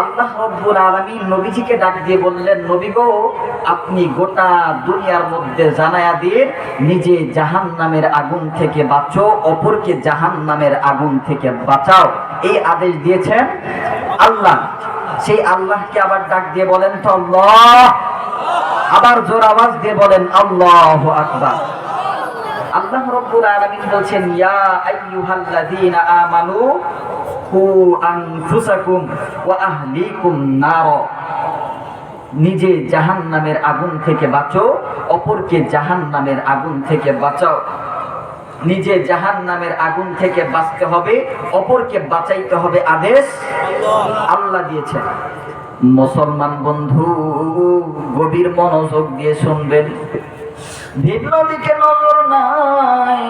আল্লাহ রাব্বুল আলামিন নবীজিকে ডাক দিয়ে বললেন, নবী গো, আপনি গোটা দুনিয়ার মধ্যে জানায়া দিয়ে নিজে জাহান্নামের আগুন থেকে বাঁচো, অপরকে জাহান্নামের আগুন থেকে বাঁচাও, এই আদেশ দিয়েছেন আল্লাহ। সেই আল্লাহকে আবার ডাক দিয়ে বলেন তো আল্লাহ, আবার জোর আওয়াজ দিয়ে বলেন আল্লাহু আকবার। আল্লাহ রাব্বুল আলামিন বলছেন, ইয়া আইয়ুহাল্লাযীনা আমানু কু আনফুসাকুম ওয়া আহলিকুম নার, নিজে জাহান্নামের আগুন থেকে বাঁচো, অপরকে জাহান্নামের আগুন থেকে বাঁচাও। নিজে জাহান্নামের আগুন থেকে বাঁচতে হবে, অপরকে বাঁচাইতে হবে, আদেশ আল্লাহ দিয়েছেন। মুসলমান বন্ধু গভীর মনোযোগ দিয়ে শুনবেন, ভিন্ন দিকে নজর নাই,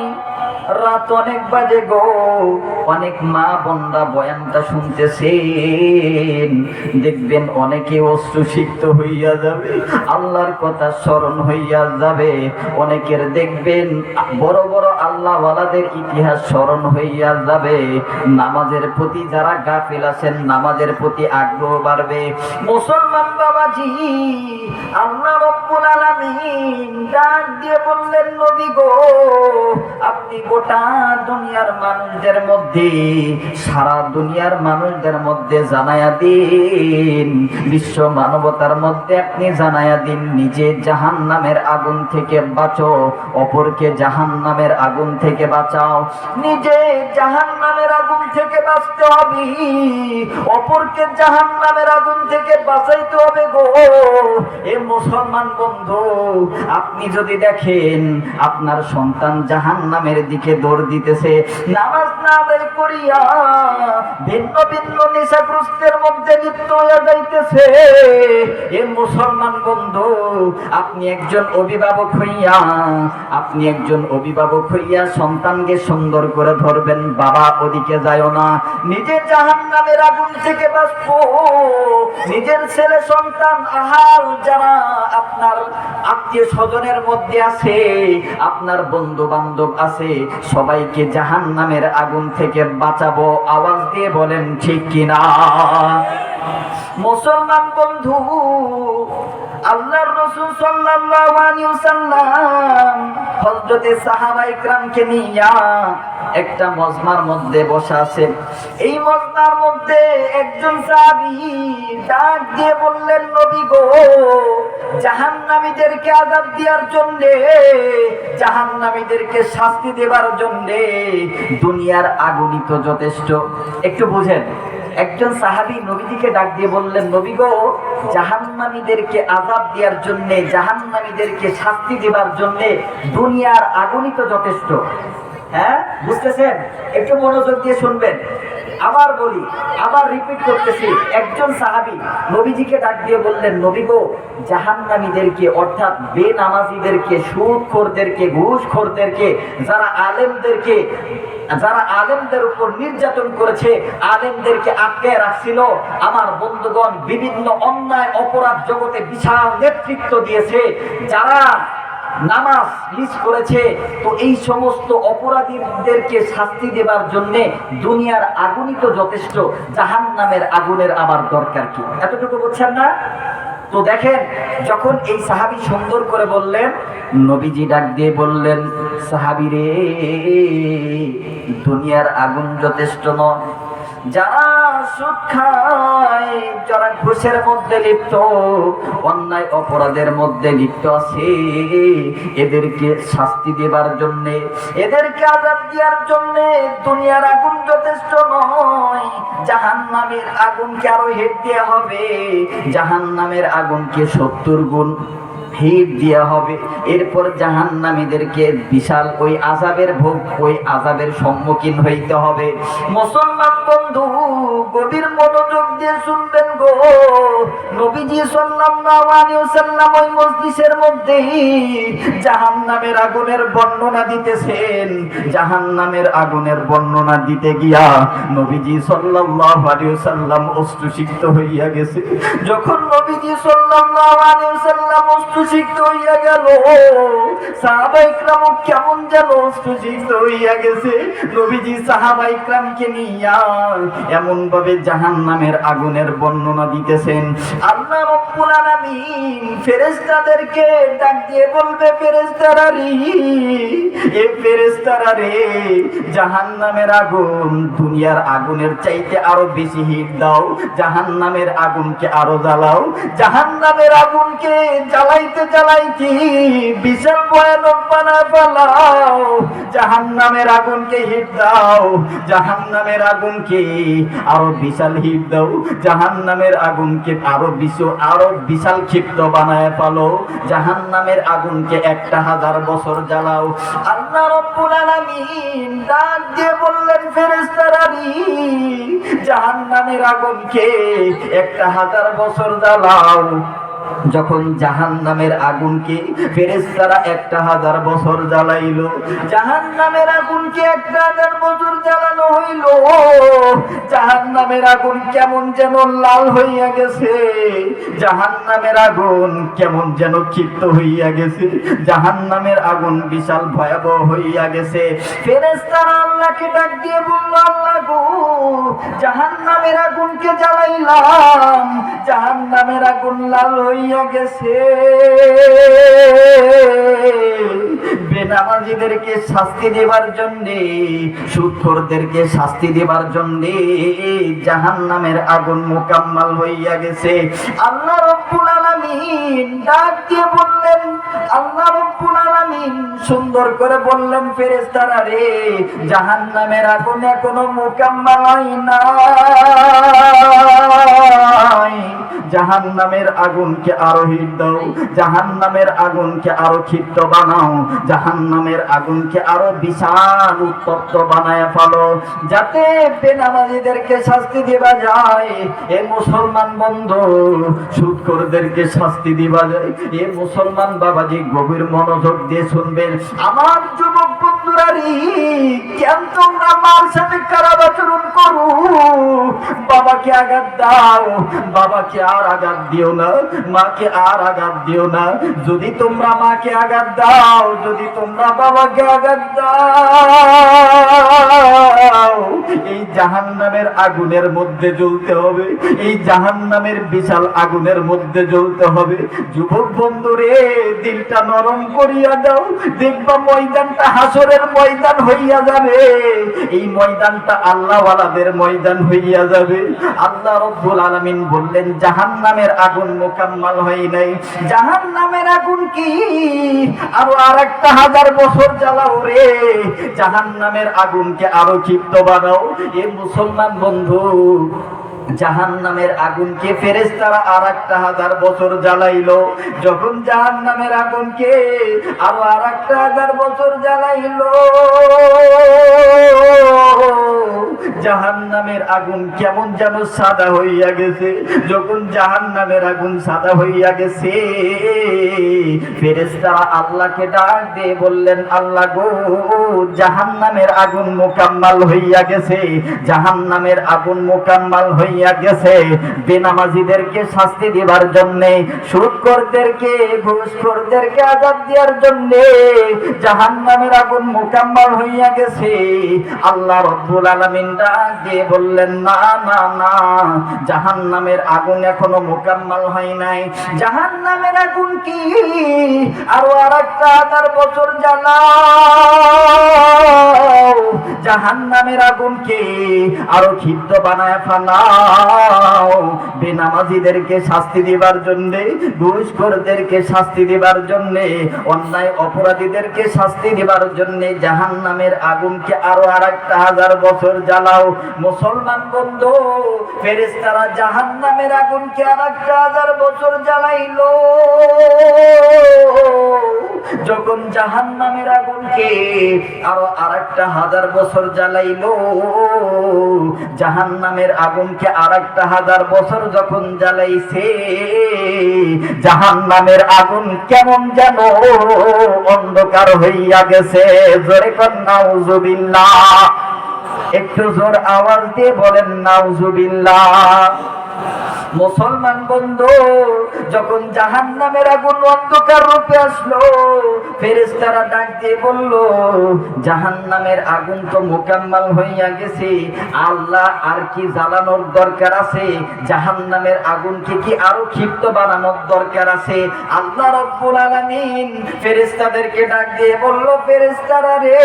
রাত অনেক বাজে গো, অনেক মা বোনরা বয়ানটা শুনতেছেন, দেখবেন অনেকে অশ্রুসিক্ত হইয়া যাবে, আল্লাহর কথা স্মরণ হইয়া যাবে, অনেকের দেখবেন বড় বড় আল্লাহওয়ালাদের ইতিহাস স্মরণ হইয়া যাবে, নামাজের প্রতি যারা গাফিল আছেন নামাজের প্রতি আগ্রহ বাড়বে। মুসলমান বাবাজি, আল্লাহ রাব্বুল আলামিন ডাক দিয়ে বললেন, নবী গো, আপনি গোটা দুনিয়ার মানুষদের মধ্যে, সারা দুনিয়ার মানুষদের মধ্যে জানায়া দিন, বিশ্ব মানবতার মধ্যে আপনি জানায়া দিন, নিজে জাহান্নামের আগুন থেকে বাঁচো, অপরকে জাহান্নামের আগুন থেকে বাঁচাও। নিজে জাহান্নামের আগুন থেকে বাঁচতে হবে, অপরকে জাহান্নামের আগুন থেকে বাঁচাইতে হবে গো। এ মুসলমান বন্ধু, আপনি যদি দেখেন আপনার সন্তান জাহান্নামের দিকে দৌড় দিতেছে, নামাজ না আদায় করিয়া ভিন্ন ভিন্ন নেশাগ্রস্তের মধ্যে লিপ্ত হয়ে যাইতেছে, এ মুসলমান বন্ধু, আপনি একজন অভিভাবক হইয়া সন্তানকে সুন্দর করে ধরবেন, বাবা ওদিকে যায়ও না, নিজে জাহান্নামের আগুন থেকে বাঁচবো। নিজের ছেলে সন্তান, আহাল যারা আপনার আত্মীয় স্বজনের মধ্যে আছে, আপনার বন্ধু বান্ধব আছে, সবাইকে জাহান্নামের আগুন থেকে বাঁচাবো। আওয়াজ দিয়ে বলেন ঠিক কিনা? মুসলমান বন্ধু, আল্লাহর রাসূল সাল্লাল্লাহু আলাইহি ওয়াসাল্লাম হযরতে সাহাবায়ে কিরামকে নিয়া একটা মজমার মধ্যে বসা আছে। এই মজমার মধ্যে একজন সাহাবী ডাক দিয়ে বললেন, নবী গো, জাহান্নামীদেরকে আযাব দেওয়ার জন্য, জাহান্নামীদেরকে শাস্তি দেবার জন্য দুনিয়ার আগুনই তো যথেষ্ট। একটু বুঝেন, একজন সাহাবী নবীজিকে ডাক দিয়ে বললেন, নবী গো, জাহান্নামীদেরকে আযাব দেওয়ার জন্য, জাহান্নামীদেরকে শাস্তি দেবার জন্য দুনিয়ার আগুনই তো যথেষ্ট। হ্যাঁ, বুঝতেছেন? একটু মনোযোগ দিয়ে শুনবেন। আবার বলি, আবার রিপিট করতেছি, একজন সাহাবী নবীজিকে ডাক দিয়ে বললেন, নবী গো, জাহান্নামীদেরকে অর্থাৎ বেনামাজীদেরকে, সুদখোরদেরকে, ঘুষখোরদেরকে, যারা আলেমদের উপর নির্যাতন করেছে, আলেমদেরকে আটকে রাখছিল, আমার বন্ধুগণ বিভিন্ন অন্যায় অপরাধ জগতে বিশাল নেতৃত্ব দিয়েছে, যারা নামাজ মিস করেছে, তো এই সমস্ত অপরাধীদেরকে শাস্তি দেবার জন্য দুনিয়ার আগুনই তো যথেষ্ট, জাহান্নামের আগুনের আবার দরকার কি? এতটুকু বুঝছেন না? তো দেখেন, যখন এই সাহাবী সুন্দর করে বললেন, নবীজি ডাক দিয়ে বললেন, সাহাবী রে, দুনিয়ার আগুন যথেষ্ট নয়, যারা সুদ খায়, যারা ঘুষের মধ্যে লিপ্ত, অন্যায় অপরাধের মধ্যে লিপ্ত আছে, এদেরকে শাস্তি দেবার জন্য, এদেরকে আযাব দেওয়ার জন্য দুনিয়ার আগুন যথেষ্ট নয়, জাহান্নামের আগুনকে আরো হেট দেওয়া হবে, জাহান্নামের আগুনকে 70 গুণ হিট দেওয়া হবে। এরপর জাহান্নামীদেরকে বিশাল ওই আযাবের সম্মুখীন হইতে হবে। মুসলমান বন্ধু, গভীর মনোযোগ দিয়ে শুনবেন গো, নবীজি সাল্লাল্লাহু আলাইহি ওয়াসাল্লাম ওই মজলিসের মধ্যে জাহান্নামের আগুনের বর্ণনা দিতেছেন। জাহান্নামের আগুনের বর্ণনা দিতে গিয়া নবীজি সাল্লাল্লাহু আলাইহি ওয়াসাল্লাম অশ্রুসিক্ত হইয়া গেছে। যখন নবীজি সাল্লাল্লাহু আলাইহি ওয়াসাল্লাম অশ্রুসিক্ত হইয়া গেল, সাহাবায়ে কেরাম কেমন যেন অশ্রুসিক্ত হইয়া গেছে। নবীজি সাহাবায়ে কেরামকে নিয়া এমন ভাবে জাহান্নামের আগুনের বর্ণনা দিতেছেন। আল্লাহ রাব্বুল আলামিন ফেরেশতাদেরকে ডাক দিয়ে বলবে, ফেরেশতারা রে, এ ফেরেশতারা রে, জাহান্নামের আগুন দুনিয়ার আগুনের চাইতে আরো বেশি হিট দাও, জাহান্নামের আগুনকে আরো জ্বালাও, জাহান্নামের আগুনকে জ্বালাইতে জ্বালাইতে বিশাল ভয়ানক বানায় ফেলাও, জাহান্নামের আগুনকে হিট দাও, জাহান্নামের আগুনকে আরো বিশাল হিট দাও, জাহান্নামের আগুনকে আরো বিশাল ক্ষিপ্ত বানায় ফেলো, জাহান্নামের আগুনকে 1000 বছর জ্বালাও। আল্লাহ রাব্বুল আলামিন ডাক দিয়ে বললেন, ফেরেশতারা রে, জাহান্নামের আগুনকে 1000 বছর জ্বালাও। যখন জাহান্নামের আগুনকে ফেরেশতারা 1000 বছর জ্বালাইলো, জাহান্নামের আগুনকে 1000 বছর জ্বালানো হইল, জাহান্নামের আগুন কেমন যেন লাল হইয়া গেছে, জাহান্নামের আগুন কেমন যেন ক্ষিপ্ত হইয়া গেছে, জাহান্নামের আগুন বিশাল ভয়াবহ হইয়া গেছে। ফেরেশতারা আল্লাহকে ডাক দিয়ে বলল, আল্লাহ গো, জাহান্নামের আগুনকে জ্বালাইলাম, জাহান্নামের আগুন লাল হইয়া গেছে, বেনামাজিদেরকে শাস্তি দেবার জন্য, সুদখোরদেরকে শাস্তি দেবার জন্য জাহান্নামের আগুন মুকাম্মাল হইয়া গেছে। আল্লাহ রাব্বুল আলামিন ডাক দিয়ে বললেন, আল্লাহ রাব্বুল আলামিন সুন্দর করে বললেন, ফেরেশতারা রে, জাহান্নামের আগুন এখনো মুকাম্মাল হয় নাই, জাহান্নামের আগুনকে আরো হিট দাও, জাহান্নামের আগুনকে আরো ক্ষিপ্ত বানাও, জাহান্নামের আগুনকে আরো বিশাল উত্তপ্ত বানায় ফেলো, যাতে বেনামাজিদেরকে শাস্তি দেওয়া যায়। এ মুসলমান বন্ধু, সুদখোরদেরকে শাস্তি দেওয়া যায়। এ মুসলমান বাবাজি গভীর মনোযোগ দিয়ে শুনবেন। আমার যুবক বন্ধুরা রে, কেন তোমরা মার সাথে খারাপ আচরণ করো? বাবাকে আঘাত দাও, বাবাকে আর আঘাত দিও না, মাকে আর আঘাত দিও না। যদি তোমরা মাকে আঘাত দাও, যদি তোমরা বাবাকে আঘাত দাও, এই জাহান্নামের আগুনের মধ্যে জ্বলতে হবে, এই জাহান্নামের বিশাল আগুনের মধ্যে জ্বলতে হবে। যুবক বন্ধুরে, দিলটা নরম করিয়া দাও, দেখবা ময়দানটা হাসরের ময়দান হইয়া যাবে, এই ময়দানটা আল্লাহওয়ালাদের ময়দান হইয়া যাবে। আল্লাহ রাব্বুল আলামিন বললেন, জাহান্নামের আগুন মুকাম্মাল হয় নাই, জাহান্নামের আগুন কি আরো 1000 বছর জ্বালাও রে, জাহান্নামের আগুনকে আরো ক্ষিপ্ত বানাও। এ মুসলমান বন্ধু, জাহান্নামের আগুনকে ফেরেশতারা 1000 বছর জ্বালাইলো। যখন জাহান্নামের আগুনকে আরো 1000 বছর জ্বালাইলো, জাহান্নামের আগুন কেমন যেন সাদা হইয়া গেছে। যখন জাহান্নামের আগুন সাদা হইয়া গেছে, ফেরেশতারা আল্লাহকে ডাক দিয়ে বললেন, আল্লাহ গো, জাহান্নামের আগুন মুকাম্মাল হইয়া গেছে, জাহান্নামের আগুন মুকাম্মাল হইয়া গেছে। বেনামাজিদেরকে শাস্তি দেবার জন্য, সুদখোরদেরকে, ঘুষখোরদেরকে আযাব দেওয়ার জন্য জাহান্নামের আগুন মুকাম্মাল হইয়া গেছে। আল্লাহ রাব্বুল আলামিন ডাক দিয়ে বললেন, না না না, জাহান্নামের আগুন এখনো মুকাম্মাল হয় নাই, জাহান্নামের আগুন কি আরো 1000 বছর জ্বালাও, জাহান্নামের আগুনকে আরো ক্ষিপ্ত বানায় ফেলাও। বেনামাজিদেরকে শাস্তি দিবার জন্য, ঘুষখোরদেরকে শাস্তি দিবার জন্য, অন্যায় অপরাধীদেরকে শাস্তি দিবার জন্য জাহান্নামের আগুনকে আরো 1000 বছর জ্বালাও। মুসলমান বন্ধু, ফেরেশতারা জাহান্নামের আগুনকে 1000 বছর জ্বালাইলো। যখন জাহান্নামের আগুনকে আরো আরেকটা 1000 বছর জ্বালাইলো, জাহান্নামের আগুনকে আরেকটা 1000 বছর যখন জ্বালাইছে, জাহান্নামের আগুন কেমন যেন অন্ধকার হইয়া গেছে। জোরে কোন নাউজুবিল্লাহ। একটু জোর আওয়াজ দিয়ে বলেন নাউজুবিল্লাহ। মুসলমান বন্ধু, যখন জাহান্নামের আগুন অন্ধকার রূপে আসলো, ফেরেশতারা ডাক দিয়ে বলল, জাহান্নামের আগুন তো মোকাম্মল হইয়া গেছে, আল্লাহ আর কি জ্বালানোর দরকার আছে? জাহান্নামের আগুনকে কি আরো ক্ষিপ্ত বানানোর দরকার আছে? আল্লাহ রাব্বুল আলামিন ফেরেশতাদেরকে ডাক দিয়ে বলল, ফেরেশতারা রে,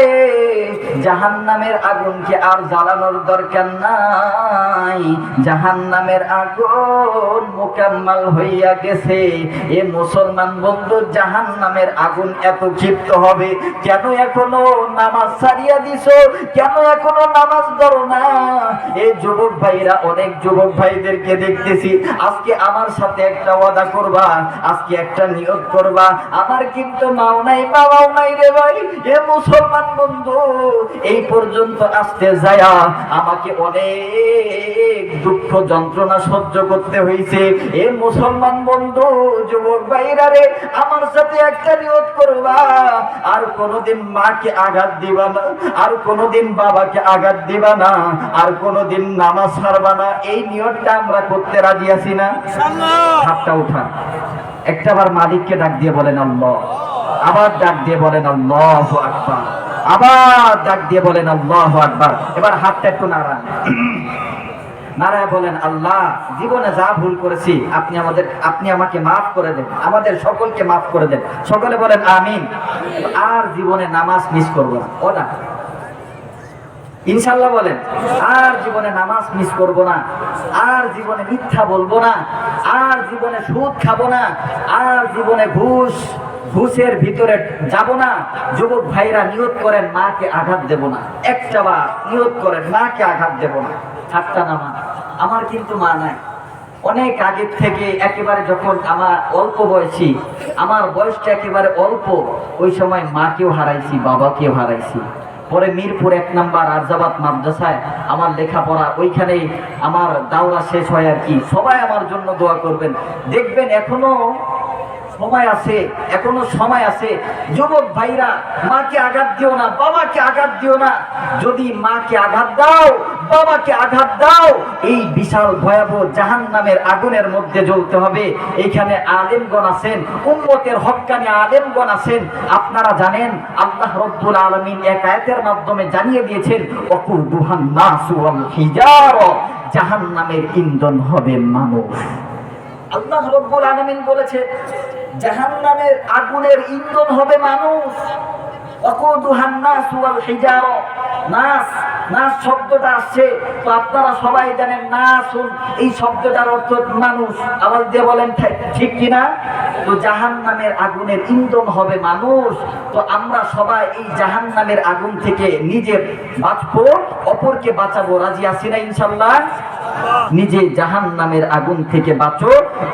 জাহান্নামের আগুনকে আর জ্বালানোর দরকার নাই, জাহান্নামের আগুন মোকাম্মল হইয়া গেছে। এ মুসলমান বন্ধু, জাহান্নামের আগুন এত ক্ষিপ্ত হবে কেন? এখনো নামাজ ছাড়িয়া দিছো, কেন এখনো নামাজ ধরো না? এই যুবক ভাইরা, অনেক যুবক ভাইদেরকে দেখতেছি, আজকে আমার সাথে একটা ওয়াদা করবা, আজকে একটা নিয়ত করবা, আমার কিন্তু মাও নাই বাবাও নাই রে ভাই। এ মুসলমান বন্ধু, এই পর্যন্ত আসতে যায়া আমাকে অনেক দুঃখ যন্ত্রণা সহ্য করতে হয়েছে। এ মুসলমান বন্ধু, যুবক ভাইরা রে, আমার সাথে একটা নিয়ত করবা, আর কোনোদিন মাকে আঘাত দিবা না, আর কোনোদিন বাবাকে আঘাত দিবা না, আর কোনোদিন নামাজ ছাড়বা না। এই নিয়তটা আমরা করতে রাজি আছি না? হাতটা উঠা। একটাবার মালিককে ডাক দিয়ে বলেন আল্লাহ, আবার ডাক দিয়ে বলেন আল্লাহু আকবার, আবার ডাক দিয়ে বলেন আল্লাহু আকবার। এবার হাতটা একটু নাড়ান, নারায় বলেন, আল্লাহ, জীবনে যা ভুল করেছি আপনি আমাকে মাফ করে দেন, আমাদের সকলকে মাফ করে দেন। সকলে বলেন আমিন। আর জীবনে নামাজ মিস করব না। ওটা ইনশাআল্লাহ বলেন, আর জীবনে নামাজ মিস করব না, আর জীবনে মিথ্যা বলবো না, আর জীবনে সুদ খাবো না, আর জীবনে ঘুষের ভিতরে যাব না। যুবক ভাইরা নিয়ত করেন, মাকে আঘাত দেব না। একটা বার নিয়ত করেন, মাকে আঘাত দেব না। ঠাট্টা নামা, আমার কিন্তু মা নাই। অনেক আগের থেকে, একেবারে যখন আমার অল্প বয়সী, আমার বয়সটা একেবারে অল্প, ওই সময় মাকেও হারাইছি, বাবাকেও হারাইছি। পরে মিরপুর 1 নম্বর আরজাবাদ মাদ্রাসায় আমার লেখাপড়া, ওইখানেই আমার দাওরা শেষ হয় আর কি। সবাই আমার জন্য দোয়া করবেন। দেখবেন এখনো সময় আছে, এখনো সময় আছে। যুবক ভাইরা, মাকে আঘাত দিও না, বাবাকে আঘাত দিও না। যদি মাকে আঘাত দাও, বাবাকে আঘাত দাও, এই বিশাল ভয়াবহ জাহান্নামের আগুনের মধ্যে জ্বলতে হবে। এখানে আলেমগণ আছেন, উম্মতের হক্কানি আলেমগণ আছেন। আপনারা জানেন, আল্লাহ রাব্বুল আলামিন এক আয়াতের মাধ্যমে জানিয়ে দিয়েছেন, ওয়াকুদুহান নাসু ওয়াল হিজারা, জাহান্নামের ইন্ধন হবে মানুষ। আল্লাহ রাব্বুল আলামিন বলেছে, জাহান্নামের আগুনের ইন্ধন হবে মানুষ। ওয়াকুদুহান নাসু ওয়াল হিজারা, নাস শব্দটা আসছে, তো আপনারা সবাই জানেন নাসুন, এই শব্দটার অর্থ মানুষ। আওয়াজ দিয়ে বলেন ঠিক কিনা? তো জাহান্নামের আগুনের ইন্ধন হবে মানুষ। তো আমরা সবাই এই জাহান্নামের আগুন থেকে নিজে বাঁচবো, অপরকে বাঁচাবো। রাজি আছি না ইনশাআল্লাহ? নিজে জাহান্নামের আগুন থেকে বাঁচো,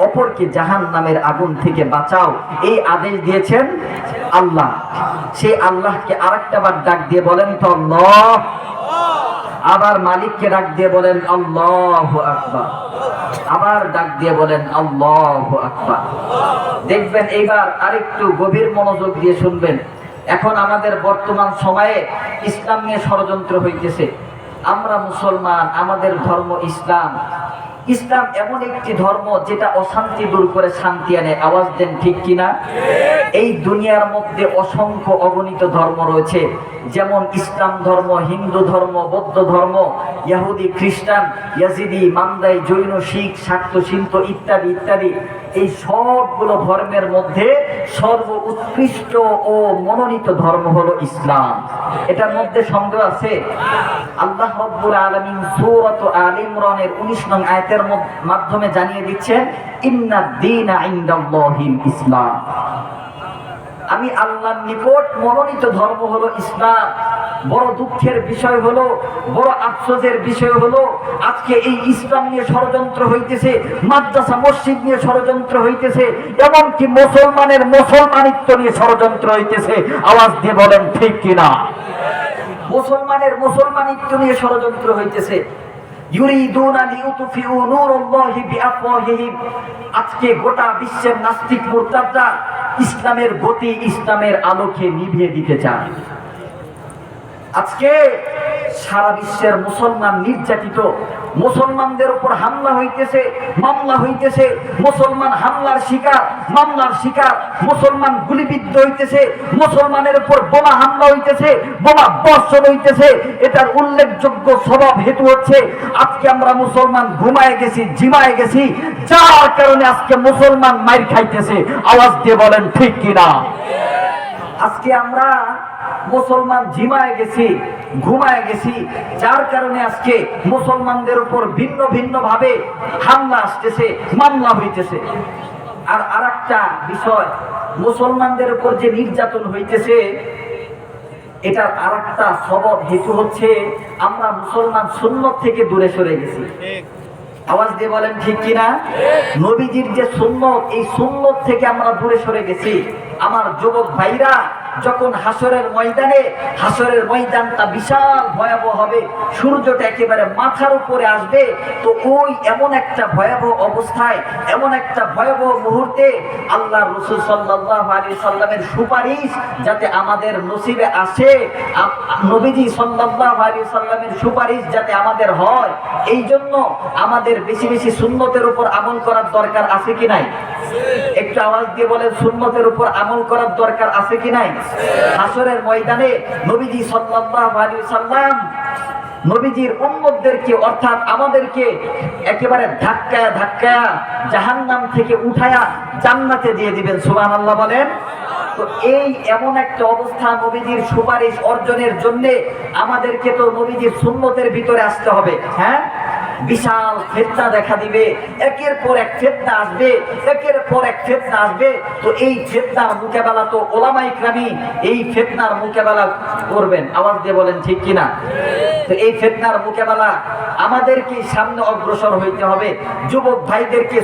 অপরকে জাহান্নামের আগুন থেকে বাঁচাও, এই আদেশ দিয়েছেন আল্লাহ। সেই আল্লাহকে আরেকটা বার ডাক দিয়ে বলেন তো আল্লাহ। আবার মালিককে ডাক দিয়ে বলেন আল্লাহু আকবার, আবার ডাক দিয়ে বলেন আল্লাহু আকবার। দেখবেন এইবার আরেকটু গভীর মনোযোগ দিয়ে শুনবেন। এখন আমাদের বর্তমান সময়ে ইসলাম নিয়ে ষড়যন্ত্র হইতেছে। আমরা মুসলমান, আমাদের ধর্ম ইসলাম। ইসলাম এমন একটি ধর্ম যেটা অশান্তি দূর করে শান্তি আনে। আওয়াজ দেন ঠিক কিনা? এই দুনিয়ার মধ্যে অসংখ্য অগণিত ধর্ম রয়েছে, যেমন ইসলাম ধর্ম, হিন্দু ধর্ম, বৌদ্ধ ধর্ম, ইহুদি, খ্রিস্টান, ইয়াজিদি, মান্দাই, জৈন, শিখ, শাক্ত, সিন্ত ইত্যাদি ইত্যাদি। এই সবগুলো ধর্মের মধ্যে সর্ব উৎকৃষ্ট ও মনোনীত ধর্ম হলো ইসলাম। এটার মধ্যে সন্দেহ আছে? আল্লাহ রাব্বুল আলামিন সূরা আলে ইমরানের 19 নং আয়াতের মাধ্যমে জানিয়ে দিচ্ছেন, ইন্নাদ দীনা ইনদাল্লাহিল ইসলাম। আমি আল্লাহর নিকট মনোনীত ধর্ম হলো ইসলাম। বড় দুঃখের বিষয় হলো, বড় আফসোসের বিষয় হলো, আজকে এই ইসলাম নিয়ে ষড়যন্ত্র হইতেছে, মাদ্রাসা মসজিদ নিয়ে ষড়যন্ত্র হইতেছে, এমনকি মুসলমানের মুসলমানিত্ব নিয়ে ষড়যন্ত্র হইতেছে। আওয়াজ দিয়ে বলেন ঠিক কিনা? মুসলমানের মুসলমানিত্ব নিয়ে ষড়যন্ত্র হইতেছে। ইউরিদুনা লিউতফিউ নূরাল্লাহি বিআফওয়াহিহিম। আজকে গোটা বিশ্বের নাস্তিক মুরতাদরা ইসলামের গতি, ইসলামের আলোকে নিভিয়ে দিতে চায়। আজকে সারা বিশ্বের মুসলমান নির্যাতিত, মুসলমানদের উপর হামলা হইতেছে, মামলা হইতেছে, মুসলমান হামলার শিকার, মামলার শিকার, মুসলমান গুলিবিদ্ধ হইতেছে, মুসলমানের উপর বোমা হামলা হইতেছে, বোমা বর্ষণ হইতেছে। এটার উল্লেখযোগ্য সবব হেতু হচ্ছে আজকে আমরা মুসলমান ঘুমায় গেছি, জিমায় গেছি, যার কারণে আজকে মুসলমান মাইর খাইতেছে। আওয়াজ দিয়ে বলেন ঠিক কিনা? আজকে আমরা মুসলমান জিমায় গেছি, ঘুমায় গেছি, যার কারণে আজকে মুসলমানদের উপর ভিন্ন ভিন্ন ভাবে হামলা আসতেছে, মামলা হইতেছে। আর আরেকটা বিষয়, মুসলমানদের উপর যে নির্যাতন হইতেছে, এটার আরেকটা সবব হেতু হচ্ছে আমরা মুসলমান সুন্নত থেকে দূরে সরে গেছি। আওয়াজ দিয়ে বলেন ঠিক কিনা? নবীজির যে সুন্নত, এই সুন্নত থেকে আমরা দূরে সরে গেছি। আমার যুবক ভাইরা, যখন হাসরের ময়দানটা বিশাল ভয়াবহ হবে, সূর্যটা একেবারে মাথার উপরে আসবে, তো ওই এমন একটা ভয়াবহ অবস্থায়, এমন একটা ভয়াবহ মুহূর্তে আল্লাহ রাসূল সাল্লাল্লাহু আলাইহি সাল্লামের সুপারিশ যাতে আমাদের নসিবে আসে, নবীজি সাল্লাল্লাহু আলাইহি সাল্লামের সুপারিশ যাতে আমাদের হয়, এই জন্য আমাদের বেশি বেশি সুন্নতের উপর আমল করার দরকার আছে কি নাই? একটু আওয়াজ দিয়ে বলেন, সুন্নতের উপর আমল করার দরকার আছে কি নাই? হাসরের ময়দানে নবীজি সাল্লাল্লাহু আলাইহি সাল্লাম নবীজির উম্মতদেরকে অর্থাৎ আমাদেরকে একেবারে ধাক্কায়া ধাক্কায়া জাহান্নাম থেকে উঠায়া জান্নাতে দিয়ে দিবেন। সুবহানাল্লাহ বলেন। তো এই এমন একটা অবস্থা, নবীজির সুপারিশ অর্জনের জন্য আমাদেরকে তো নবীজির সুন্নতের ভিতরে আসতে হবে। হ্যাঁ, বিশাল ফিতনা দেখা দিবে, একের পর এক ফিতনা আসবে, একের পর এক ফিতনা আসবে। তো এই ফিতনার মোকাবেলা তো উলামায়ে কেরাম এই ফিতনার মোকাবেলা করবেন। আওয়াজ দিয়ে বলেন ঠিক কিনা? তো এই ফিতনার মোকাবেলা আমাদেরকে সামনে অগ্রসর হইতে হবে। যুবক ভাইদেরকে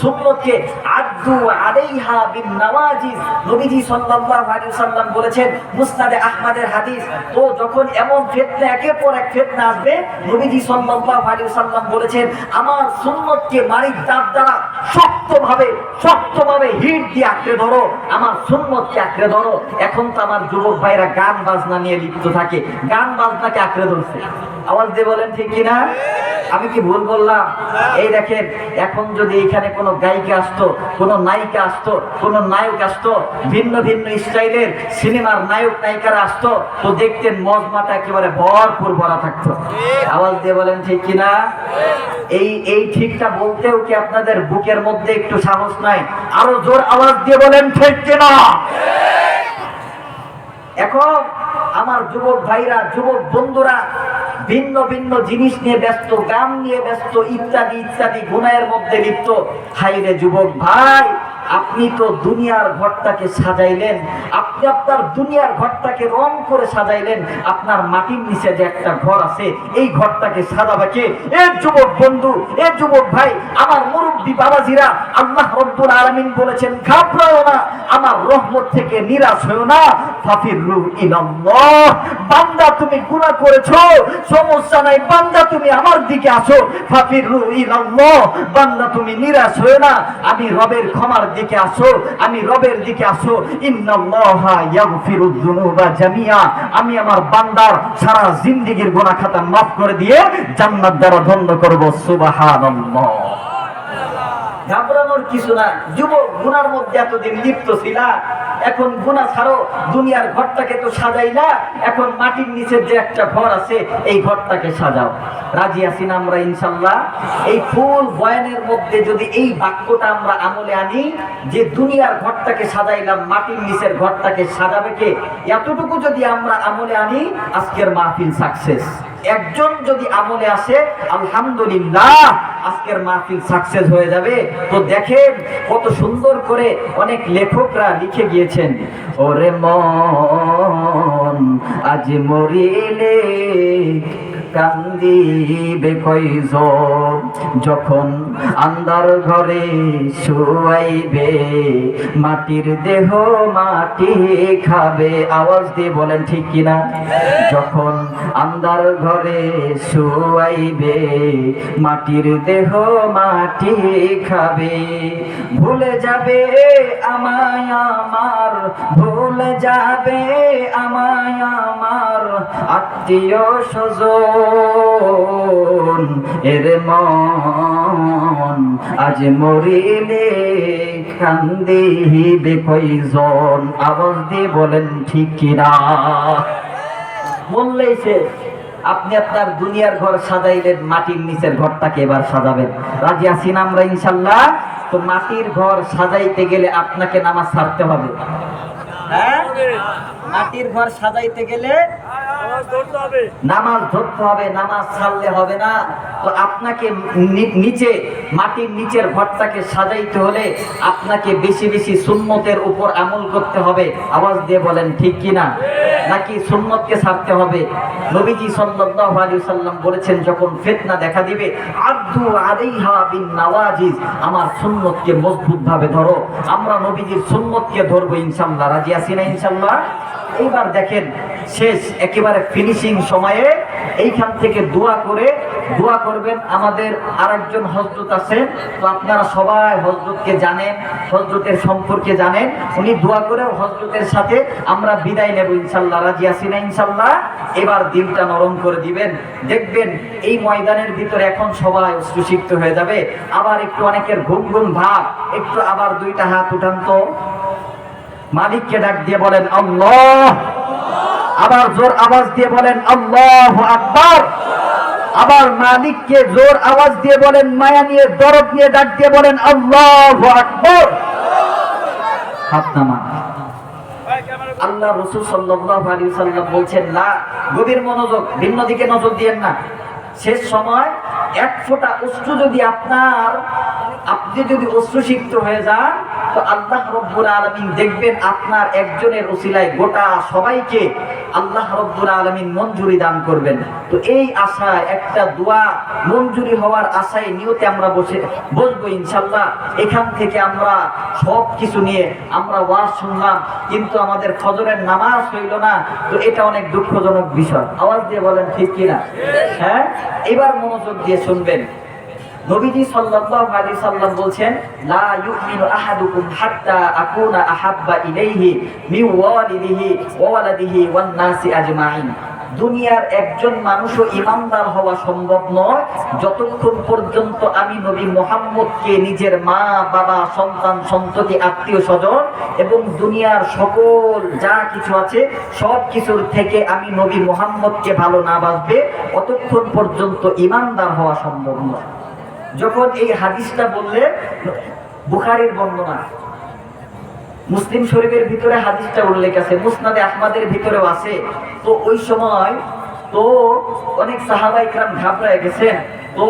সুন্নতকে আদু আলাইহা বিন নওয়াজিজ, নবীজি সাল্লাল্লাহু আলাইহি সাল্লাম বলেছেন, মুসনাদে আহমদের হাদিস। তো যখন এমন ফিতনা একের পর এক ফিতনা আসবে, নবীজি সাল্লাল্লাহু আলাইহি সাল্লাম বলেছেন, আমার সুন্নতকে মারির দাঁত দ্বারা শক্তভাবে হিট দিয়ে আঁকড়ে ধরো, আমার সুন্নতকে আঁকড়ে ধরো। এখন তো আমার যুবক ভাইরা গান বাজনা নিয়ে লিপ্ত থাকে, গান বাজনাকে আঁকড়ে ধরছে। আওয়াজ দিয়ে বলেন ঠিক কিনা? আমি কি ভুল বললাম? এই দেখেন, এখন যদি এখানে কোনো গায়িকা আসতো, কোনো নায়িকা আসতো, কোনো নায়ক আসতো, ভিন্ন ভিন্ন স্টাইলের সিনেমার নায়ক নায়িকারা আসতো, তো দেখতেন মজমাটা একেবারে ভরপুর ভরা থাকতো। আওয়াজ দিয়ে বলেন ঠিক কিনা? এই ঠিকটা বলতেও কি আপনাদের বুকের মধ্যে একটু সাহস নাই? আরো জোর আওয়াজ দিয়ে বলেন ঠিক কিনা? এখন আমার যুবক ভাইরা, যুবক বন্ধুরা ভিন্ন ভিন্ন জিনিস নিয়ে ব্যস্ত, গান নিয়ে ব্যস্ত, ইত্যাদি ইত্যাদি গুনাহের মধ্যে লিপ্ত। হাইরে যুবক ভাই, আপনি তো দুনিয়ার ঘরটাকে সাজাইলেন, আপনি আপনার দুনিয়ার ঘরটাকে রং করে সাজাইলেন, আপনার মাটির নিচে যে একটা ঘর আছে, এই ঘরটাকে সাজাবে কে? এ যুবক বন্ধু, এ যুবক ভাই, আমার মুরব্বী বাবাজিরা, আল্লাহ রব্বুল আলামিন বলেছেন, ঘাবড়াও না, আমার রহমত থেকে নিরাশ হও না, ফাফিরু ইলাল্লাহ। বান্দা তুমি গুনাহ করেছো, সমস্যা নাই, বান্দা তুমি আমার দিকে আসো, ফাফিরু ইলাল্লাহ। বান্দা তুমি নিরাশ হও না, আমি রবের ক্ষমার দিকে আসো, আমি রবের দিকে আসো। ইন্নাল্লাহা ইয়াগফিরুয যুনুবা জামিআ। আমি আমার বান্দার সারা জিন্দেগীর গুনাহ খাতা মাফ করে দিয়ে জান্নাত দ্বারা ধন্য করব। সুবহানাল্লাহ। ঘাবড়ানোর কিছু না। যুবক, গুনার মধ্যে এতদিন লিপ্ত ছিলা, এখন গুনাহ ছাড়ো, দুনিয়ার ঘরটাকে তো সাজাইলা, এখন মাটির নিচের যে একটা ঘর আছে, এই ঘরটাকে সাজাও। রাজি আছি না আমরা ইনশাআল্লাহ? এই ফুল বয়ানের মধ্যে যদি এই বাক্যটা আমরা আমলে আনি, যে দুনিয়ার ঘরটাকে সাজাইলাম, মাটির নিচের ঘরটাকে সাজাবে কে, এতটুকু যদি আমরা আমলে আনি, আজকের মাহফিল সাকসেস। একজন যদি আমলে আসে, আলহামদুলিল্লাহ আজকের মাহফিল সাকসেস হয়ে যাবে। তো দেখেন কত সুন্দর করে অনেক লেখকরা লিখে গিয়েছেন, ওরে মন আজ মরিলে কান্দিবে কয়জন, যখন আন্ধার ঘরে শুয়াইবে মাটির দেহ মাটি খাবে। আওয়াজ দিয়ে বলেন ঠিক কিনা? যখন আন্ধার ঘরে শুয়াইবে মাটির দেহ মাটি খাবে, ভুলে যাবে আমায় আমার, ভুলে যাবে আমায় আমার আত্মীয় স্বজন। এর মন আজ মরিলে কান্দিবে কয়জন। আওয়াজ দিয়ে বলেন ঠিক কিনা? বললেই শেষ। আপনি আপনার দুনিয়ার ঘর সাজাইলেন, মাটির নিচের ঘরটাকে এবার সাজাবেন। রাজি আছি না আমরা ইনশাল্লাহ? তো মাটির ঘর সাজাইতে গেলে আপনাকে নামাজ ছাড়তে হবে। হ্যাঁ, মাটির ঘর সাজাইতে গেলে নামাজ ধরতে হবে, নামাজ ছাড়লে হবে না। তো আপনাকে নিচে মাটির নিচের ঘরটাকে সাজাইতে হলে আপনাকে বেশি বেশি সুন্নতের উপর আমল করতে হবে। আওয়াজ দিয়ে বলেন ঠিক কিনা? নাকি সুন্নতকে ছাড়তে হবে? নবীজি সাল্লাল্লাহু আলাইহি সাল্লাম বলেছেন, যখন ফিতনা দেখা দিবে আদু আলাইহা বিন নওয়াজিজ, আমার সুন্নতকে মজবুত ভাবে ধরো। আমরা নবীজির সুন্নতকে ধরবো ইনশাআল্লাহ। রাজি আছি না ইনশাআল্লাহ? এইবার দেখেন শেষ একেবারে ফিনিশিং সময়ে এইখান থেকে দোয়া করবেন। আমাদের আরেকজন হযরত আছেন, তো আপনারা সবাই হযরতকে জানেন, হযরতের সম্পর্কে জানেন। উনি দোয়া করেও হযরতের সাথে আমরা বিদায় নেব ইনশাআল্লাহ। রাজি আছি না ইনশাআল্লাহ? এবার দিলটা নরম করে দিবেন, দেখবেন এই ময়দানের ভিতরে এখন সবাই অশ্রুসিক্ত হয়ে যাবে। আবার একটু অনেকের ঘুম ঘুম ভাব, একটু আবার দুইটা হাত উঠান তো, মালিককে ডাক দিয়ে বলেন আল্লাহ। আবার জোর আওয়াজ দিয়ে বলেন আল্লাহু আকবার। আবার মালিককে জোর আওয়াজ দিয়ে বলেন, মায়া নিয়ে দরদ নিয়ে ডাক দিয়ে বলেন আল্লাহু আকবার। হাত নামান। আল্লাহ রাসূল সাল্লাল্লাহু আলাইহি ওয়াসাল্লাম বলছেন, না, গভীর মনোযোগ, ভিন্ন দিকে নজর দিয়েন না। শেষ সময় এক ফোঁটা অশ্রু যদি আপনি যদি অশ্রুসিক্ত হয়ে যান, তো আল্লাহ রব্বুল আলামিন দেখবেন আপনার একজনের ওসিলায় গোটা সবাইকে আল্লাহ রব্বুল আলামিন মঞ্জুরি দান করবেন। তো এই আশায় একটা দোয়া মঞ্জুরি হওয়ার আশায় নিয়তে আমরা বসবো ইনশাআল্লাহ। এখান থেকে আমরা সব কিছু নিয়ে আমরা ওয়াজ শুনলাম, কিন্তু আমাদের ফজরের নামাজ হইল না। তো এটা অনেক দুঃখজনক বিষয়। আওয়াজ দিয়ে বলেন ঠিক কিনা? হ্যাঁ, এবার মনোযোগ দিয়ে শুনবেন। নবীজি সাল্লাল্লাহু আলাইহি সাল্লাম বলছেন, লা ইউমিনু আহাদুকুম হাত্তা আকুনা আহাব্বা ইলাইহি মিন ওয়ালিদিহি ওয়া ওয়ালাদিহি ওয়ান নাসি আজমাইন। দুনিয়ার একজন মানুষও ঈমানদার হওয়া সম্ভব নয় যতক্ষণ পর্যন্ত আমি নবী মুহাম্মদকে নিজের মা বাবা সন্তান সন্ততি আত্মীয় স্বজন এবং দুনিয়ার সকল যা কিছু আছে সব কিছুর থেকে আমি নবী মুহাম্মদকে ভালো না বাসবে, অতক্ষণ পর্যন্ত ঈমানদার হওয়া সম্ভব নয়। যখন এই হাদিসটা বললে, বুখারীর বর্ণনা, মুসলিম শরীফের ভিতরে হাদিসটা উল্লেখ আছে, মুসনাদে আহমদের ভিতরেও আছে। তো ওই সময় তো অনেক সাহাবা ইকরাম ঘাবড়ায় গেছেন। তো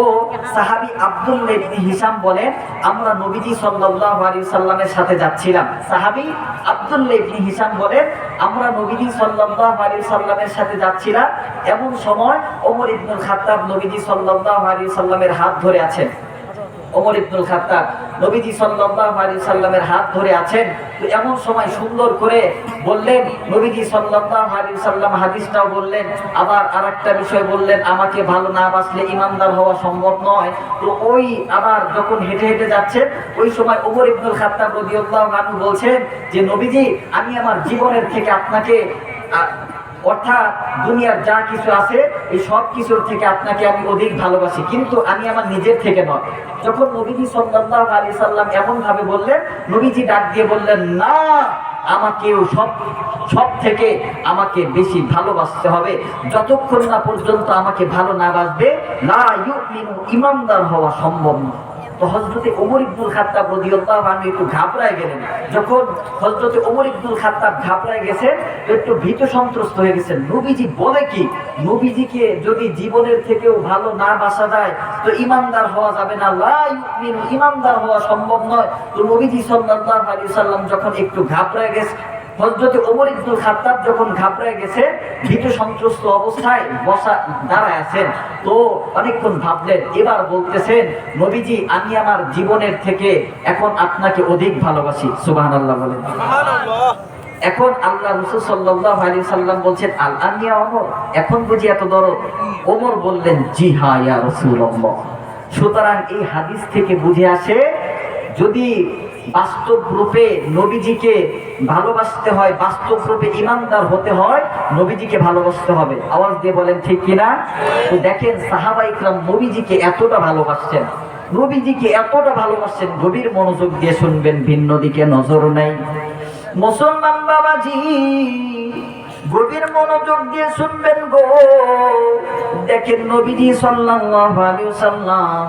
সাহাবী আব্দুল্লাহ ইবনে হিশাম বলেন, আমরা নবীজি সাল্লাল্লাহু আলাইহি সাল্লামের সাথে যাচ্ছিলাম। সাহাবী আব্দুল্লাহ ইবনে হিশাম বলেন, আমরা নবীজি সাল্লাল্লাহু আলাইহি সাল্লামের সাথে যাচ্ছিলাম। এমন সময় ওমর ইবনুল খাত্তাব নবীজি সাল্লাল্লাহু আলাইহি সাল্লামের হাত ধরে আছেন। ওমর ইবনুল খাত্তাব নবীজি সাল্লাল্লাহু আলাইহি সাল্লামের হাত ধরে আছেন। তো এমন সময় সুন্দর করে বললেন নবীজি সাল্লাল্লাহু আলাইহি সাল্লাম, হাদিসটাও বললেন। আবার আরেকটা বিষয় বললেন, আমাকে ভালো না বাসলে ঈমানদার হওয়া সম্ভব নয়। তো ওই আবার যখন হেঁটে হেঁটে যাচ্ছেন, ওই সময় ওমর ইবনুল খাত্তাব রাদিয়াল্লাহু আনহু বলছেন যে, নবীজি, আমি আমার জীবনের থেকে আপনাকে, অর্থাৎ দুনিয়ার যা কিছু আছে এই সব কিছুর থেকে আপনাকে আমি অধিক ভালোবাসি, কিন্তু আমি আমার নিজের থেকে নয়। যখন নবীজি সাল্লাল্লাহু আলাইহি সাল্লাম এমন ভাবে বললেন, নবীজি ডাক দিয়ে বললেন, না, আমাকেও সব থেকে আমাকে বেশি ভালোবাসতে হবে। যতক্ষণ না পর্যন্ত আমাকে ভালো না বাসবে, লা ইউমিনু, ঈমানদার হওয়া সম্ভব নয়। তো হযরতে ওমর ইবনুল খাত্তাব রাদিয়াল্লাহু আনহু একটু ঘাবড়ায় গেলেন। যখন হযরতে ওমর ইবনুল খাত্তাব ঘাবড়ায় গেছেন, একটু ভীত সন্ত্রস্ত হয়ে গেছেন। নবীজি বলে কি, নবীজিকে যদি জীবনের থেকেও ভালো না বাসা যায় তো ইমানদার হওয়া যাবে না, লা ইউমিনু, ইমানদার হওয়া সম্ভব নয়। তো নবীজি সাল্লাল্লাহু আলাইহি সাল্লাম যখন একটু ঘাবড়ায় গেছে, হযরতে ওমর ইবনুল খাত্তাব যখন ঘাবড়ে গেছে, ভীত সন্ত্রস্ত অবস্থায় দাঁড়ায় আছেন, তো অনেকক্ষণ ভাবলেন, এবার বলতেছেন, নবীজি আমি আমার জীবনের থেকে এখন আপনাকে অধিক ভালোবাসি। সুবহানাল্লাহ বলেন। এখন আল্লাহ রাসূল সাল্লাল্লাহু আলাইহি সাল্লাম বলছেন, আল আনিয়া ওমর, এখন বুঝি এত দরদ? ওমর বললেন, জি হ্যাঁ ইয়া রাসূলুল্লাহ। সুতরাং এই হাদিস থেকে বুঝে আসে, যদি বাস্তব রূপে নবীজিকে ভালোবাসতে হয়, বাস্তব রূপে ইমানদার হতে হয়, নবীজিকে ভালোবাসতে হবে। আওয়াজ দিয়ে বলেন ঠিক কিনা? তো দেখেন সাহাবা ইকরাম নবীজিকে এতটা ভালোবাসছেন, নবীজিকে এতটা ভালোবাসছেন, গভীর মনোযোগ দিয়ে শুনবেন, ভিন্ন দিকে নজর নেই। মুসলমান বাবাজি গভীর মনোযোগ দিয়ে শুনবেন গো। দেখেন নবীজি সাল্লাল্লাহু আলাইহি ওয়াসাল্লাম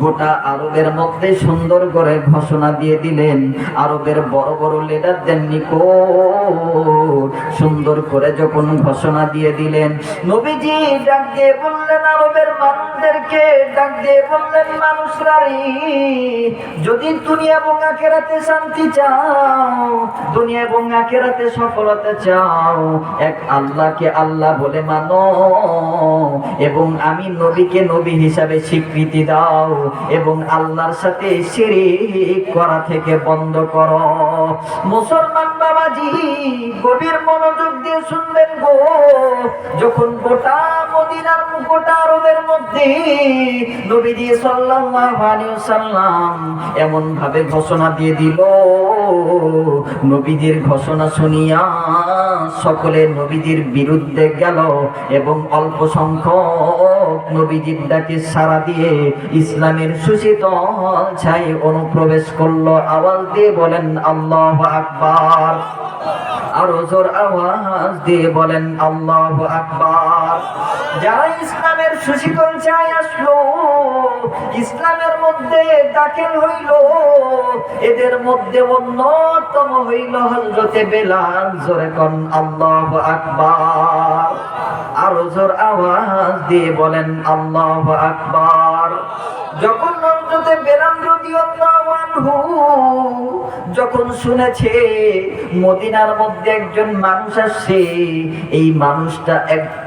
গোটা আরবের মধ্যে সুন্দর করে ঘোষণা দিয়ে দিলেন। আরবের বড় বড় লিডারদের নিকট সুন্দর করে যখন ঘোষণা দিয়ে দিলেন, নবীজি ডাক দিয়ে বললেন আরবের মানুষদেরকে, ডাক দিয়ে বললেন, মানুষরা রে, যদি দুনিয়া এবং আখিরাতে শান্তি চাও, দুনিয়া এবং আখিরাতে সফলতা চাও, এক আল্লাহকে আল্লাহ বলে মানো এবং আমি নবীকে নবী হিসাবে স্বীকৃতি দাও এবং আল্লাহর সাথে শিরক করা থেকে বন্ধ করো। মুসলমান বাবাজি গভীর মনোযোগ দিয়ে শুনবেন গো। যখন গোটা মদিনার, গোটা আরবের মধ্যে নবীজি সাল্লাল্লাহু আলাইহি ওয়াসাল্লাম এমন ভাবে ঘোষণা দিয়ে দিল, নবীজির ঘোষণা শুনিয়া সকলে নবীজির বিরুদ্ধে গেল এবং অল্প সংখ্যক নবীজির ডাকে সাড়া দিয়ে ইসলামের সুশীতল ছায়ে অনুপ্রবেশ করলো। আওয়াজ দিয়ে বলেন আল্লাহু আকবার। আরো জোর আওয়াজ দিয়ে বলেন আল্লাহু আকবার। যারা ইসলামের সুশীতল ছায় আসলো, ইসলামের মধ্যে দাখিল হইল, এদের মধ্যে অন্যতম হইল হযরতে বেলাল। জোরে কোন আল্লাহু আকবার। আরো জোর আওয়াজ দিয়ে বলেন আল্লাহু আকবার। যখন হযরতে বেলাল রাদিয়াল্লাহু আনহু যখন শুনেছে মদিনার মধ্যে একজন মানুষ আসছে, এই মানুষটা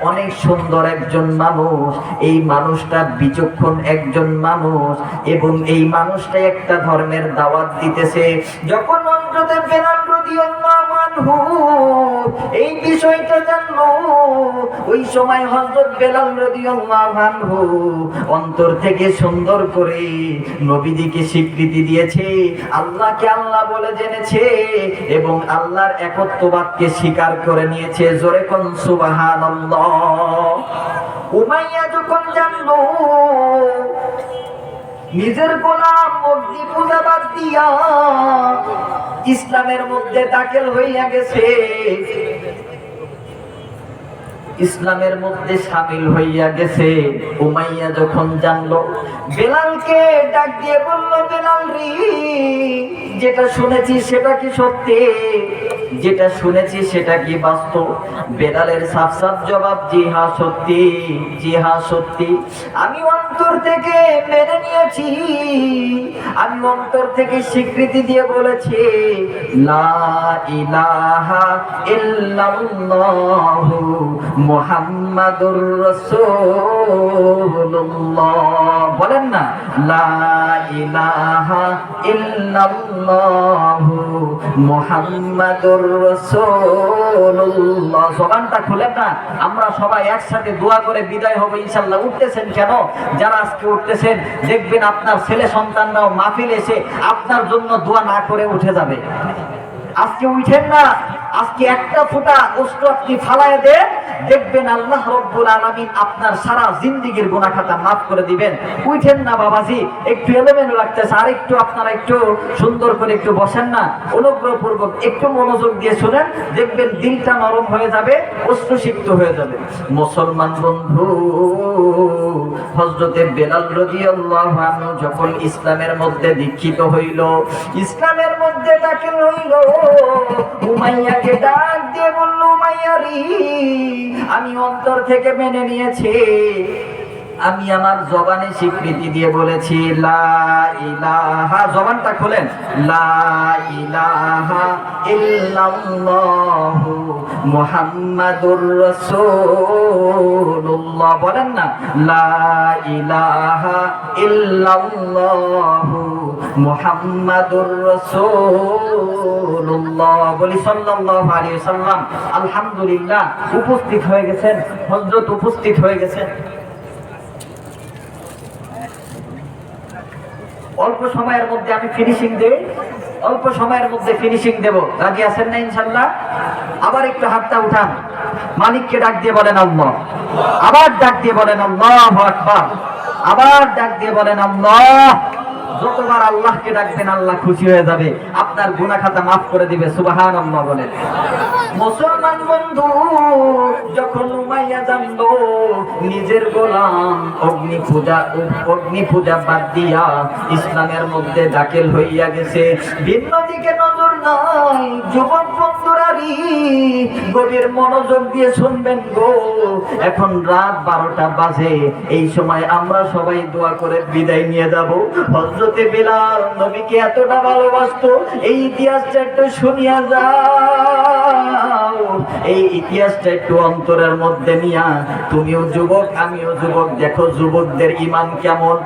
অনেক সুন্দর একজন মানুষ, এই মানুষটা বিচক্ষণ একজন মানুষ এবং এই মানুষটা একটা ধর্মের দাওয়াত দিতেছে, যখন হযরতে বেলাল রাদিয়াল্লাহু আনহু এই বিষয়টা জানলো, ওই সময় হযরত বেলাল রাদিয়াল্লাহু আনহু অন্তর থেকে সুন্দর করে নবীজিকে স্বীকৃতি দিয়েছে, আল্লাহকে আল্লাহ বলে জেনেছে এবং আল্লাহর একত্ববাদকে স্বীকার করে নিয়েছে। জোরে কোন সুবহানাল্লাহ। উমাইয়া যখন জানলো নিজের গোলাম মূর্তি পূজা বাদ দিয়া ইসলামের মধ্যে দাখিল হইয়া গেছে, ইসলামের মধ্যে শামিল হইয়া গেছে, উমাইয়া যখন জানলো, বেলালকে ডাক দিয়ে বলল, বেলাল রে, যেটা শুনেছি সেটা কি সত্যি? যেটা শুনেছি সেটা কি বাস্তব? বেলালের সাফ সাফ জবাব, জি হ্যাঁ সত্যি, জি হ্যাঁ সত্যি। আমি অন্তর থেকে মেনে নিয়েছি, আমি অন্তর থেকে স্বীকৃতি দিয়ে বলেছি, লা ইলাহা ইল্লাল্লাহু মুহাম্মাদুর রাসূলুল্লাহ। বলেন না, লা ইলাহা ইল্লাল্লাহু মুহাম্মাদুর রাসূলুল্লাহ। জবানটা খুলেন না, আমরা সবাই একসাথে দোয়া করে বিদায় হব ইনশাআল্লাহ। উঠতেছেন কেন? যারা আজকে উঠতেছেন দেখবেন আপনার ছেলে সন্তানরাও মাহফিল এসে আপনার জন্য দোয়া না করে উঠে যাবে। আজকে উঠেন না, আজকে একটা ফোঁটা অশ্রু আপনি ফালায় দেন, দেখবেন আল্লাহ রব্বুল আলামিন আপনার সারা জিন্দেগীর গুনাহ খাতা মাফ করে দিবেন। উঠেন না বাবাজি, একটু এলোমেলো লাগতেছে, আর একটু আপনারা একটু সুন্দর করে একটু বসেন না, অনুগ্রহপূর্বক একটু মনোযোগ দিয়ে শুনেন, দেখবেন দিলটা নরম হয়ে যাবে, অশ্রুসিক্ত হয়ে যাবে। মুসলমান বন্ধু, হযরতে বেলাল রাদিয়াল্লাহু আনহু যখন ইসলামের মধ্যে দীক্ষিত হইল, ইসলামের মধ্যে দাখিল হইল, উমাইয়াকে ডাক দিয়ে বলল, উমাইয়া রে, আমি অন্তর থেকে মেনে নিয়েছি, আমি আমার জবানে স্বীকৃতি দিয়ে বলেছি লা ইলাহা, জবানটা খোলেন, লা ইলাহা ইল্লাল্লাহু মুহাম্মাদুর রাসূলুল্লাহ, বলেন না, লা ইলাহা ইল্লাল্লাহু মুহাম্মাদুর রাসূলুল্লাহ, বলি সাল্লাল্লাহু আলাইহি ওয়াসাল্লাম। আলহামদুলিল্লাহ, উপস্থিত হয়ে গেছেন, হযরত উপস্থিত হয়ে গেছেন। অল্প সময়ের মধ্যে আমি ফিনিশিং দেই, অল্প সময়ের মধ্যে ফিনিশিং দেব, রাজি আছেন না ইনশাআল্লাহ? আবার একটু হাতটা উঠান, মালিককে ডাক দিয়ে বলেন আল্লাহ, আবার ডাক দিয়ে বলেন আল্লাহু আকবার, আবার ডাক দিয়ে বলেন আল্লাহ। যতবার আল্লাহকে ডাকবেন আল্লাহ খুশি হয়ে যাবে, আপনার গুনাহ খাতা মাফ করে দিবে, সুবহানাল্লাহ বলেন। মুসলমান বন্ধু, যখন উমাইয়া জানলো নিজের গোলাম অগ্নি পূজা বাদ দিয়া ইসলামের মধ্যে দাখিল হইয়া গেছে, ভিন্ন দিকে নজর নাই। যুবক বন্ধুরা রে, গভীর মনোযোগ দিয়ে শুনবেন গো, এখন রাত 12টা বাজে, এই সময় আমরা সবাই দোয়া করে বিদায় নিয়ে যাব। হযরতে বেলাল নবীকে এতটা ভালোবাসতো, এই ইতিহাসটা একটু শুনিয়া যাও, এই ইতিহাসটা একটু অন্তরের মধ্যে নিয়া, তুমিও যুবক আমিও যুবক, দেখো যুবকদের ঈমান কেমন।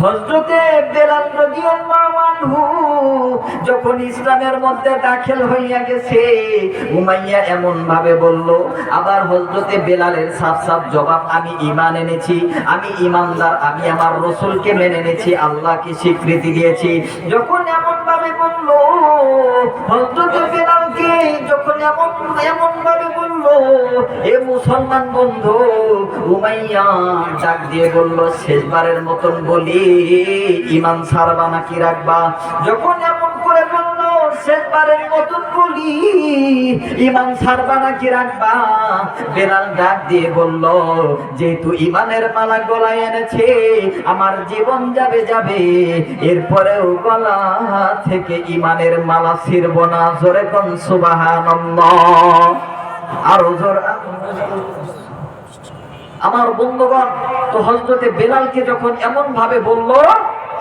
হযরতে বেলাল রাদিয়াল্লাহু আনহু যখন ইসলামের মধ্যে দাখিল হইয়া গেছে, উমাইয়া এমন ভাবে বলল, আবার হযরতে বেলালের সাফ সাফ জবাব, আমি ঈমান এনেছি, আমি ঈমানদার, আমি আমার রাসূলকে মেনে নিয়েছি, আল্লাহকে স্বীকৃতি দিয়েছি। যখন এমন ভাবে বলল, হযরতে বেলালকে যখন এমন ভাবে বলল, এ মুসলমান বন্ধু, উমাইয়া ডাক দিয়ে বলল, শেষবারের মতন বলি, ঈমান ছাড়বা নাকি রাখবা? যখন এমন করে বলল, শেষবারের মতন বলি, ঈমান ছাড়বা নাকি রাখবা? বেলাল ডাক দিয়ে বলল, যেহেতু ঈমানের মালা গলায় এনেছে, আমার জীবন যাবে যাবে, এরপরেও গলা থেকে ঈমানের মালা ছিড়ব না। জোরে কোন সুবহানাল্লাহ, আরো জোর। আমার বন্ধুগণ, তো হযরতে বেলালকে যখন এমন ভাবে বলল,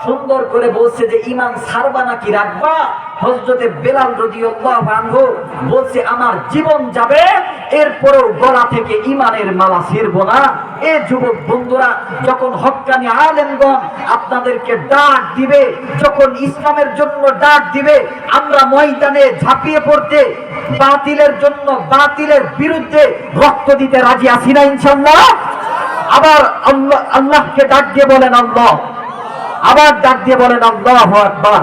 সুন্দর করে বলছে যে ঈমান ছাড়বা নাকি রাখবা, হযরতে বেলাল রাদিয়াল্লাহু আনহু বলছে, আমার জীবন যাবে, এরপরেও গলা থেকে ঈমানের মালা ছিড়ব না। এই যুবক বন্ধুরা, যখন হক্কানি আলেমগণ আপনাদেরকে ডাক দিবে, যখন ইসলামের জন্য ডাক দিবে, আমরা ময়দানে ঝাঁপিয়ে পড়তে, বাতিলের জন্য, বাতিলের বিরুদ্ধে রক্ত দিতে রাজি আছি না ইনশাআল্লাহ? আবার আল্লাহকে ডাক দিয়ে বলেন আল্লাহ, আবার ডাক দিয়ে বলেন আল্লাহু আকবার।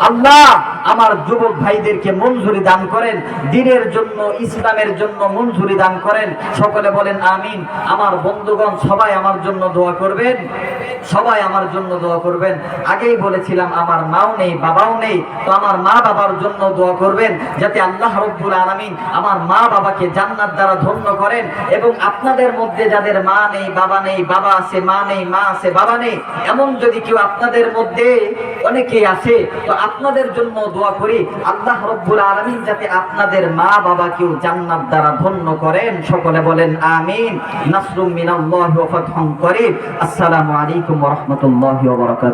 আল্লাহ আমার যুবক ভাইদেরকে মঞ্জুরি দান করেন, দ্বীনের জন্য, ইসলামের জন্য মঞ্জুরি দান করেন, সকলে বলেন আমিন। আমার বন্ধুগণ, সবাই আমার জন্য দোয়া করবেন, সবাই আমার জন্য দোয়া করবেন। আগেই বলেছিলাম আমার মাও নেই, বাবাও নেই, তো আমার মা বাবার জন্য দোয়া করবেন, যাতে আল্লাহ রাব্বুল আলামিন আমার মা বাবাকে জান্নাত দ্বারা ধন্য করেন। এবং আপনাদের মধ্যে যাদের মা নেই, বাবা নেই, বাবা আছে মা নেই, মা আছে বাবা নেই, এমন যদি কেউ আপনাদের মধ্যে অনেকেই আছে, তো আপনাদের জন্য দোয়া করি, আল্লাহ রাব্বুল আলামিন যাতে আপনাদের মা বাবাকেও জান্নাত দ্বারা ধন্য করেন। সকলে বলেন আমিন। নাসরুম মিনাল্লাহি ওয়া ফাতহুন করিব। আসসালামু আলাইকুম ওয়া রাহমাতুল্লাহি ওয়া বারাকাতুহু।